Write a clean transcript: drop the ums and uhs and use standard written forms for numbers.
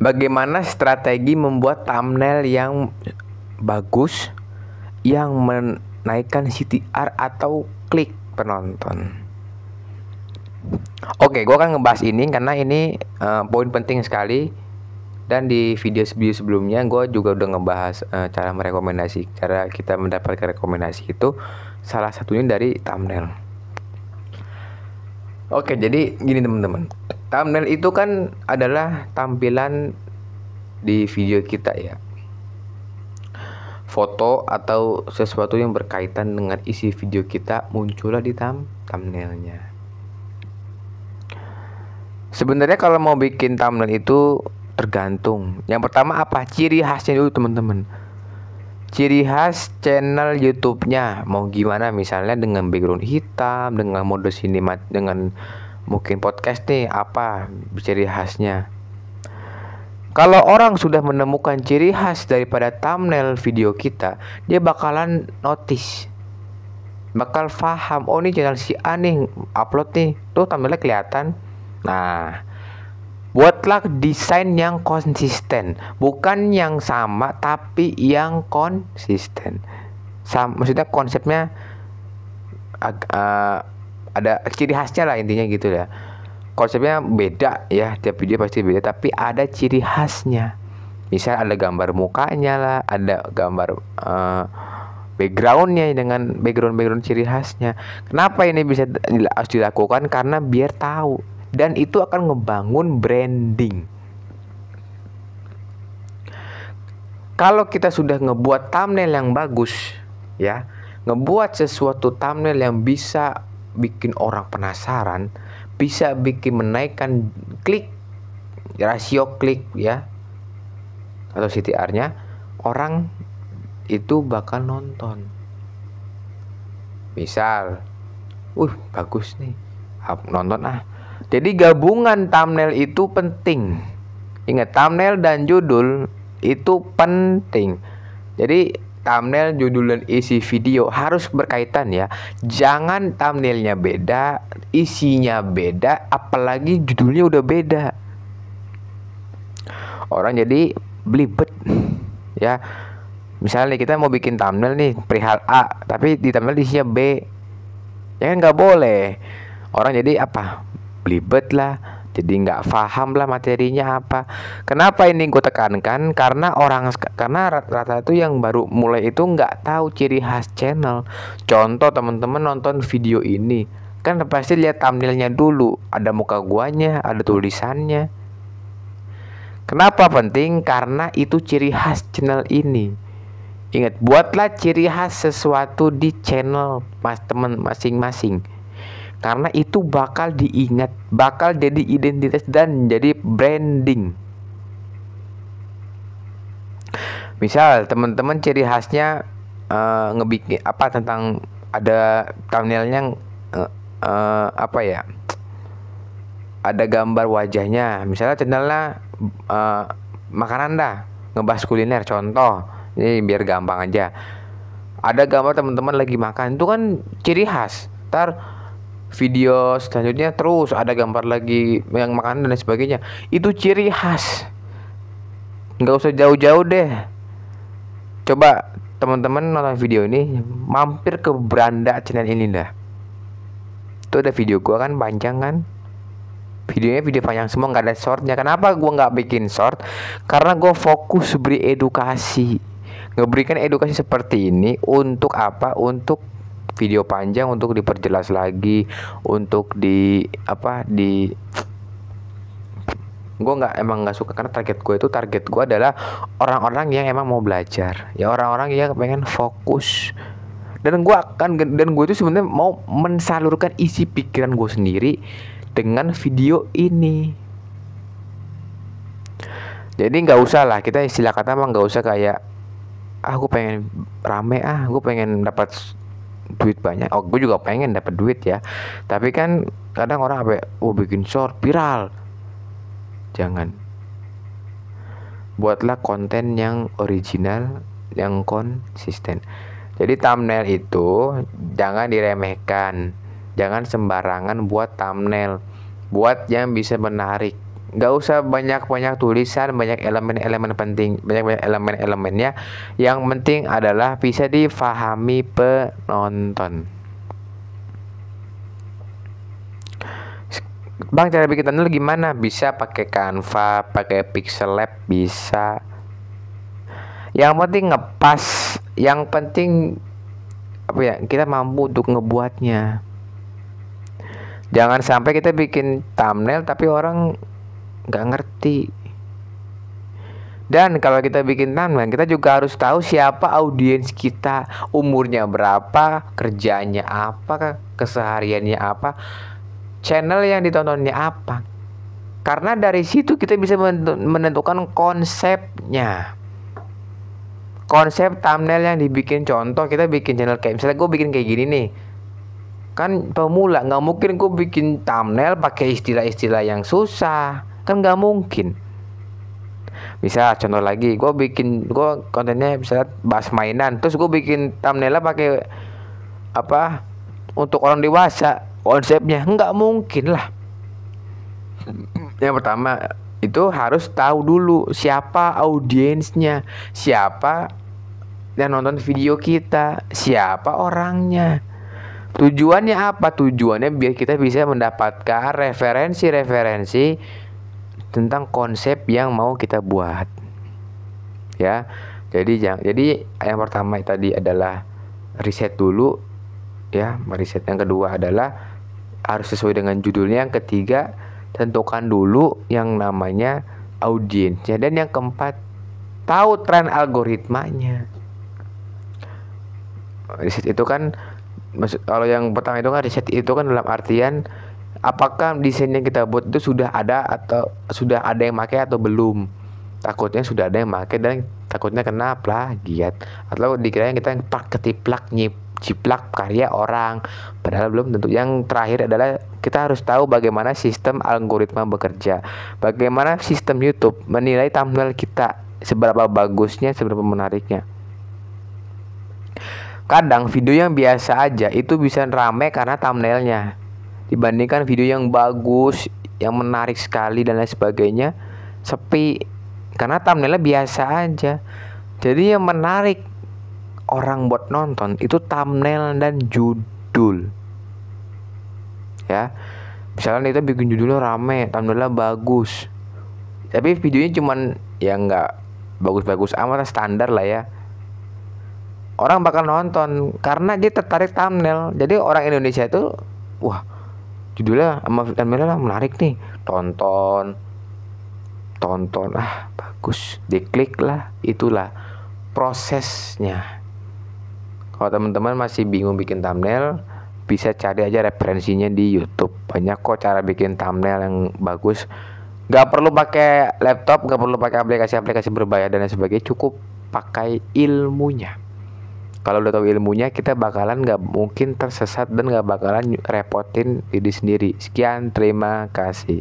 Bagaimana strategi membuat thumbnail yang bagus, yang menaikkan CTR atau klik penonton? Oke, gue akan ngebahas ini karena ini poin penting sekali. Dan di video sebelumnya gue juga udah ngebahas cara kita mendapatkan rekomendasi itu salah satunya dari thumbnail. Oke, jadi gini teman-teman. Thumbnail itu kan adalah tampilan di video kita ya. Foto atau sesuatu yang berkaitan dengan isi video kita muncullah di thumbnailnya. Sebenarnya kalau mau bikin thumbnail itu tergantung. Yang pertama apa? Ciri khasnya dulu teman-teman. Ciri khas channel YouTube-nya mau gimana, misalnya dengan background hitam, dengan mode sinematik, dengan mungkin podcast nih, apa ciri khasnya. Kalau orang sudah menemukan ciri khas daripada thumbnail video kita, dia bakalan notice, bakal paham, oh ini channel si A nih upload nih, tuh thumbnailnya kelihatan. Nah, buatlah desain yang konsisten, bukan yang sama tapi yang konsisten. Maksudnya konsepnya ada ciri khasnya lah, intinya gitu ya. Konsepnya beda ya, tiap video pasti beda, tapi ada ciri khasnya. Misal ada gambar mukanya lah, ada gambar backgroundnya dengan background ciri khasnya. Kenapa ini bisa harus dilakukan? Karena biar tahu, dan itu akan ngebangun branding. Kalau kita sudah ngebuat thumbnail yang bagus ya, ngebuat sesuatu thumbnail yang bisa bikin orang penasaran, bisa bikin menaikkan klik, rasio klik ya, atau CTR-nya, orang itu bakal nonton. Misal, bagus nih, nonton ah. Jadi gabungan thumbnail itu penting. Ingat, thumbnail dan judul itu penting. Jadi thumbnail, judul, dan isi video harus berkaitan ya. Jangan thumbnailnya beda, isinya beda, apalagi judulnya udah beda. Orang jadi belibet ya. Misalnya kita mau bikin thumbnail nih perihal A, tapi di thumbnail isinya B, ya kan nggak boleh. Orang jadi apa? Belibet lah, jadi nggak paham lah materinya apa. Kenapa ini gue tekankan? Karena rata-rata itu yang baru mulai itu nggak tahu ciri khas channel. Contoh, teman-teman nonton video ini kan pasti lihat thumbnailnya dulu, ada muka guanya, ada tulisannya. Kenapa penting? Karena itu ciri khas channel ini. Ingat, buatlah ciri khas sesuatu di channel teman masing-masing. Karena itu bakal diingat, bakal jadi identitas dan jadi branding. Misal teman-teman ciri khasnya ngebikin apa tentang, ada thumbnailnya apa ya, ada gambar wajahnya. Misalnya channelnya makanan dah, ngebahas kuliner, contoh ini biar gampang aja. Ada gambar teman-teman lagi makan, itu kan ciri khas. Ntar video selanjutnya terus ada gambar lagi yang makanan dan sebagainya, itu ciri khas. Nggak usah jauh-jauh deh, coba teman-teman nonton video ini, mampir ke beranda channel ini dah. Itu ada video gua kan panjang kan, videonya video panjang semua, nggak ada shortnya. Kenapa gua nggak bikin short? Karena gua fokus beri edukasi, ngeberikan edukasi seperti ini. Untuk apa? Untuk video panjang, untuk diperjelas lagi, untuk gue emang nggak suka, karena target gue adalah orang-orang yang emang mau belajar ya, orang-orang yang pengen fokus. Dan gue itu sebenarnya mau mensalurkan isi pikiran gue sendiri dengan video ini. Jadi nggak usah lah, kita istilah kata mah nggak usah kayak gue pengen rame, gue pengen dapat duit banyak. Gue juga pengen dapat duit ya, tapi kan kadang orang bikin short viral. Jangan. Buatlah konten yang original, yang konsisten. Jadi thumbnail itu jangan diremehkan, jangan sembarangan buat thumbnail, buat yang bisa menarik nggak usah banyak-banyak tulisan, banyak elemen-elemen penting, banyak-banyak elemen-elemennya. Yang penting adalah bisa difahami penonton. Bang, cara bikin thumbnail gimana? Bisa pakai Canva, pakai Pixel Lab, bisa. Yang penting ngepas, yang penting apa ya, kita mampu untuk ngebuatnya. Jangan sampai kita bikin thumbnail tapi orang nggak ngerti. Dan kalau kita bikin thumbnail, kita juga harus tahu siapa audiens kita, umurnya berapa, kerjanya apa, kesehariannya apa, channel yang ditontonnya apa. Karena dari situ kita bisa menentukan konsepnya. Konsep thumbnail yang dibikin. Contoh, kita bikin channel kayak misalnya gue bikin kayak gini nih, kan pemula, nggak mungkin gue bikin thumbnail pakai istilah-istilah yang susah, kan nggak mungkin. Bisa contoh lagi, gue kontennya bisa bahas mainan, terus gue bikin thumbnailnya pakai apa, untuk orang dewasa, konsepnya nggak mungkin lah. Yang pertama itu harus tahu dulu siapa audiensnya, siapa yang nonton video kita, siapa orangnya, tujuannya apa. Tujuannya biar kita bisa mendapatkan referensi-referensi tentang konsep yang mau kita buat, ya. Jadi yang pertama tadi adalah riset dulu, ya, meriset. Yang kedua adalah harus sesuai dengan judulnya. Yang ketiga, tentukan dulu yang namanya audiensnya. Dan yang keempat, tahu tren algoritmanya. Riset itu kan, kalau yang pertama itu kan, riset itu kan dalam artian apakah desain yang kita buat itu sudah ada atau sudah ada yang pakai atau belum. Takutnya sudah ada yang pakai dan takutnya kena plagiat, atau dikira kita yang ketiplak ciplak karya orang, padahal belum tentu. Yang terakhir adalah kita harus tahu bagaimana sistem algoritma bekerja, bagaimana sistem YouTube menilai thumbnail kita, seberapa bagusnya, seberapa menariknya. Kadang video yang biasa aja itu bisa rame karena thumbnailnya, dibandingkan video yang bagus, yang menarik sekali dan lain sebagainya sepi karena thumbnailnya biasa aja. Jadi yang menarik orang buat nonton itu thumbnail dan judul, ya. Misalnya kita bikin judulnya rame, thumbnailnya bagus, tapi videonya cuman ya nggak bagus-bagus amat, standar lah ya, orang bakal nonton karena dia tertarik thumbnail. Jadi orang Indonesia itu, wah, judulnya sama thumbnailnya menarik nih, tonton bagus, diklik lah. Itulah prosesnya. Kalau teman-teman masih bingung bikin thumbnail, bisa cari aja referensinya di YouTube. Banyak kok cara bikin thumbnail yang bagus. Gak perlu pakai laptop, gak perlu pakai aplikasi-aplikasi berbayar dan lain sebagainya. Cukup pakai ilmunya. Kalau udah tahu ilmunya, kita bakalan gak mungkin tersesat dan gak bakalan repotin diri sendiri. Sekian, terima kasih.